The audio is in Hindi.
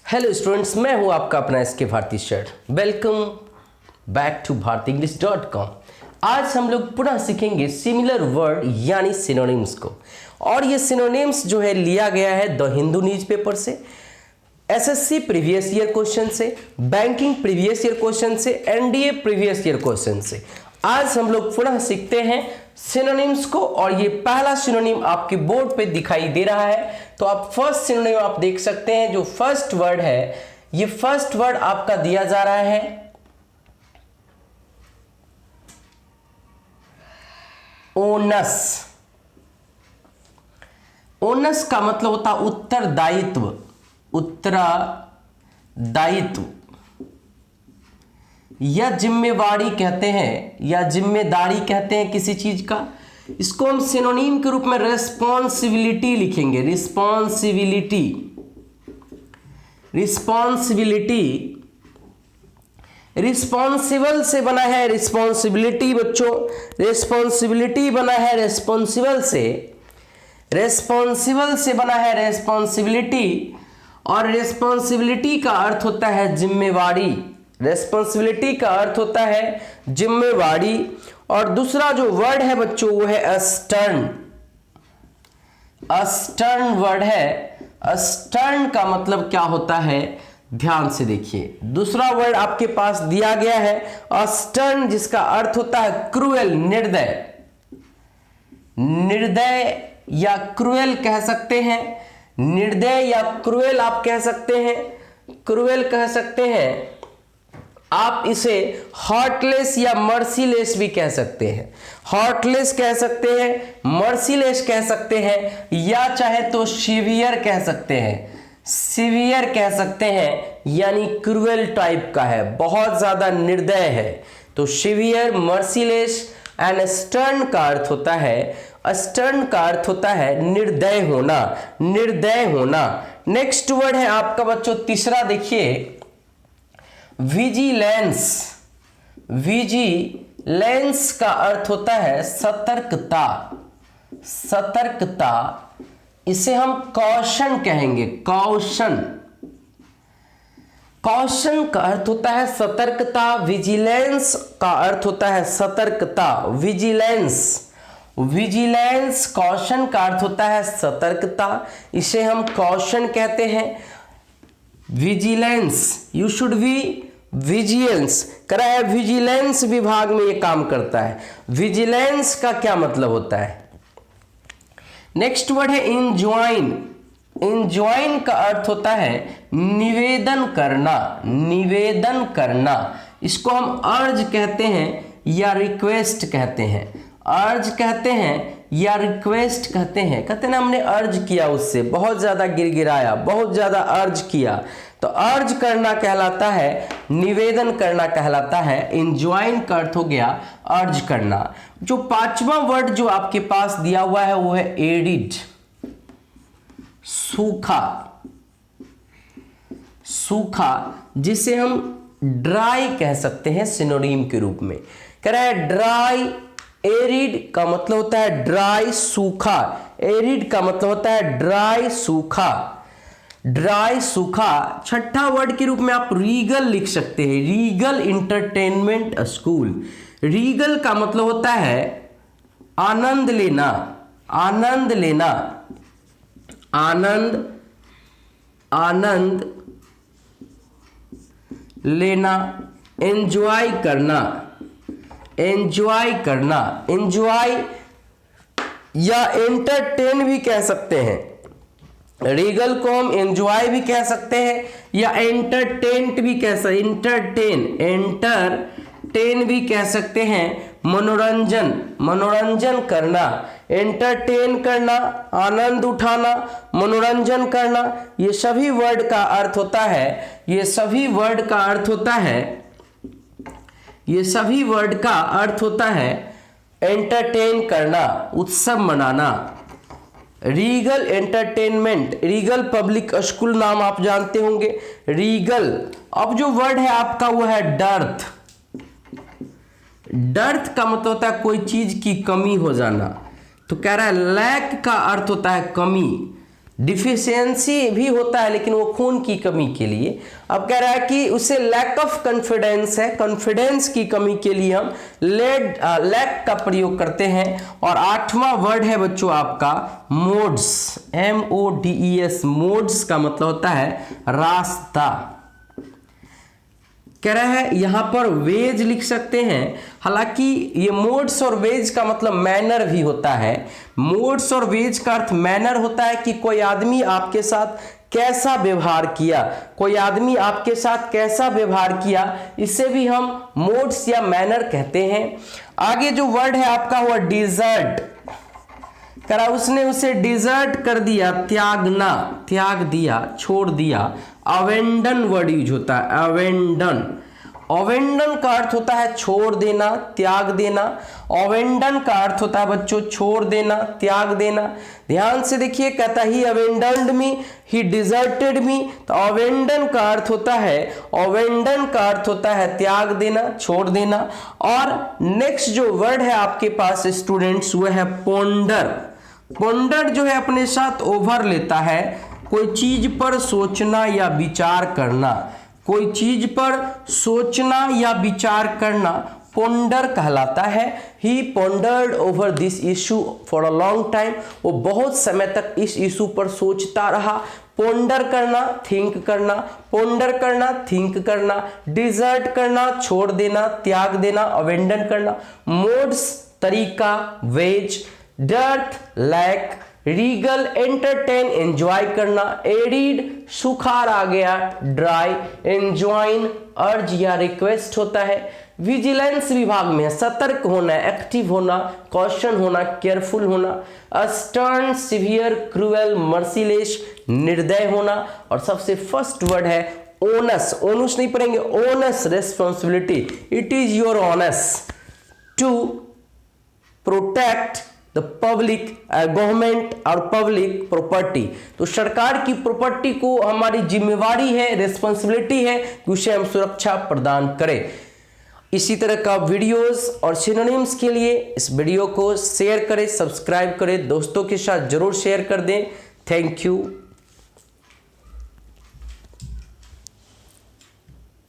हेलो स्टूडेंट्स, मैं हूं आपका अपना S K Bharti sir. Welcome back to bhartienglish.com। आज हम लोग पुनः सीखेंगे सिमिलर वर्ड यानी सिनोनिम्स को। और ये सिनोनिम्स जो है लिया गया है द हिंदू न्यूज़पेपर से, एसएससी प्रीवियस ईयर क्वेश्चन से, बैंकिंग प्रीवियस ईयर क्वेश्चन से, एनडीए प्रीवियस ईयर क्वेश्चन से। आज हम लोग पुनः सीखते हैं सिनोनिम्स को और ये पहला सिनोनिम आपके बोर्ड पे दिखाई दे रहा है। तो आप फर्स्ट सिनोनिम आप देख सकते हैं। जो फर्स्ट वर्ड है, ये फर्स्ट वर्ड आपका दिया जा रहा है ओनस। ओनस का मतलब होता उत्तरदायित्व, उत्तरदायित्व या जिम्मेवारी कहते हैं या जिम्मेदारी कहते हैं किसी चीज का। इसको हम सिनोनिम के रूप में रिस्पॉन्सिबिलिटी लिखेंगे। रिस्पॉन्सिबिलिटी, रिस्पॉन्सिबिलिटी रिस्पॉन्सिबल से बना है रिस्पॉन्सिबिलिटी बच्चों। रिस्पॉन्सिबिलिटी बना है रिस्पॉन्सिबल से, रिस्पॉन्सिबल से बना है रिस्पॉन्सिबिलिटी। और रिस्पॉन्सिबिलिटी का अर्थ होता है जिम्मेवारी। रेस्पॉन्सिबिलिटी का अर्थ होता है जिम्मेवारी। और दूसरा जो वर्ड है बच्चों वो है अस्टर्न। अस्टर्न वर्ड है। अस्टर्न का मतलब क्या होता है, ध्यान से देखिए। दूसरा वर्ड आपके पास दिया गया है अस्टर्न, जिसका अर्थ होता है क्रूएल, निर्दय। निर्दय या क्रूएल कह सकते हैं। निर्दय या क्रूएल आप कह सकते हैं, क्रूएल कह सकते हैं। आप इसे हार्टलेस या मर्सीलेस भी कह सकते हैं। हार्टलेस कह सकते हैं, मर्सीलेस कह सकते हैं, या चाहे तो सीवियर कह सकते हैं। सीवियर कह सकते हैं यानी क्रूएल टाइप का है, बहुत ज्यादा निर्दय है। तो सीवियर, मर्सीलेस एंड स्टर्न का अर्थ होता है, स्टर्न का अर्थ होता है निर्दय होना, निर्दय होना। नेक्स्ट वर्ड है आपका बच्चों तीसरा, देखिए विजिलेंस। विजिलेंस का अर्थ होता है सतर्कता, सतर्कता। इसे हम कॉशन कहेंगे, कॉशन। कॉशन का अर्थ होता है सतर्कता, विजिलेंस का अर्थ होता है सतर्कता। विजिलेंस, विजिलेंस, कॉशन का अर्थ होता है सतर्कता, इसे हम कॉशन कहते हैं। Vigilance, you should be vigilance करा है, विजिलेंस विभाग में ये काम करता है। विजिलेंस का क्या मतलब होता है। नेक्स्ट वर्ड है इंजॉइन। इंजॉइन का अर्थ होता है निवेदन करना, निवेदन करना। इसको हम अर्ज कहते हैं या रिक्वेस्ट कहते हैं। अर्ज कहते हैं या रिक्वेस्ट कहते हैं। कहते हैं ना हमने अर्ज किया, उससे बहुत ज्यादा गिड़गिड़ाया, बहुत ज्यादा अर्ज किया, तो अर्ज करना कहलाता है, निवेदन करना कहलाता है। इंजॉइन का अर्थ हो गया अर्ज करना। जो पांचवा वर्ड जो आपके पास दिया हुआ है वो है एरिड, सूखा, सूखा, जिसे हम ड्राई कह सकते हैं सिनोनिम के रूप में। कह रहा है ड्राई। एरिड का मतलब होता है ड्राई, सूखा। एरिड का मतलब होता है ड्राई, सूखा, ड्राई, सूखा। छठा वर्ड के रूप में आप रीगल लिख सकते हैं, रीगल इंटरटेनमेंट स्कूल। रीगल का मतलब होता है आनंद लेना, आनंद लेना, आनंद, आनंद लेना, एंजॉय करना, एंजॉय करना। एंजॉय या एंटरटेन भी कह सकते हैं। रीगल को हम एंजॉय भी कह सकते हैं या एंटरटेन्ट भी कह सकते, एंटरटेन, एंटरटेन भी कह सकते हैं। मनोरंजन, मनोरंजन करना, एंटरटेन करना, आनंद उठाना, मनोरंजन करना, ये सभी वर्ड का अर्थ होता है, ये सभी वर्ड का अर्थ होता है, ये सभी वर्ड का अर्थ होता है एंटरटेन करना, उत्सव मनाना। Regal entertainment, Regal public school नाम आप जानते होंगे, रीगल। अब जो वर्ड है आपका वो है डर्थ। डर्थ का मतलब होता है कोई चीज की कमी हो जाना। तो कह रहा है लैक का अर्थ होता है कमी, डिफिशियंसी भी होता है लेकिन वो खून की कमी के लिए। अब कह रहा है कि उसे लैक ऑफ कॉन्फिडेंस है, कॉन्फिडेंस की कमी के लिए हम लैक का प्रयोग करते हैं। और 8वां वर्ड है बच्चों आपका मोड्स, MODES। मोड्स का मतलब होता है रास्ता। कह रहा है यहां पर वेज लिख सकते हैं, हालांकि ये मोड्स और वेज का मतलब मैनर भी होता है। मोड्स और वेज का अर्थ मैनर होता है कि कोई आदमी आपके साथ कैसा व्यवहार किया, कोई आदमी आपके साथ कैसा व्यवहार किया, इसे भी हम मोड्स या मैनर कहते हैं। आगे जो वर्ड है आपका हुआ डिजर्ट। करा उसने उसे डिजर्ट कर दिया, त्यागना, त्याग दिया, छोड़ दिया। अवेंडन वर्ड यूज होता है, अवेंडन। अवेंडन का अर्थ होता है छोड़ देना, त्याग देना। अवेंडन का अर्थ होता है बच्चों छोड़ देना, त्याग देना। ध्यान से देखिए, कहता ही अवेंडन्ड मी, ही डिजर्टेड मी। तो अवेंडन का अर्थ होता है, अवेंडन का अर्थ होता है त्याग देना, छोड़ देना। और नेक्स्ट जो वर्ड है आपके पास स्टूडेंट्स वो है पोंडर। पोंडर जो है अपने साथ ओवर लेता है, कोई चीज पर सोचना या विचार करना, कोई चीज पर सोचना या विचार करना पोंडर कहलाता है। He pondered over this issue for a long time. वो बहुत समय तक इस इशू पर सोचता रहा। पोंडर करना, थिंक करना, पोंडर करना, थिंक करना, डिजर्ट करना, छोड़ देना, त्याग देना, अवेंडन करना। मोड्स तरीका, ways, dearth lack, regale entertain enjoy करना, एरिड सुखार आ गया, ड्राई, एंजॉइन अर्ज या रिक्वेस्ट होता है। विजिलेंस विभाग में सतर्क होना, एक्टिव होना, कॉशन होना, केयरफुल होना। स्टर्न, सिवियर, क्रूएल, मर्सीलेस निर्दय होना। और सबसे फर्स्ट वर्ड है ओनस। ओनस नहीं पढ़ेंगे, onus responsibility. It is your onus to protect the public government और पब्लिक प्रॉपर्टी। तो सरकार की प्रॉपर्टी को हमारी जिम्मेवारी है, रिस्पॉन्सिबिलिटी है कि उसे हम सुरक्षा प्रदान करें। इसी तरह का वीडियोस और सिनोनिम्स के लिए इस वीडियो को शेयर करें, सब्सक्राइब करें, दोस्तों के साथ जरूर शेयर कर दें। Thank you.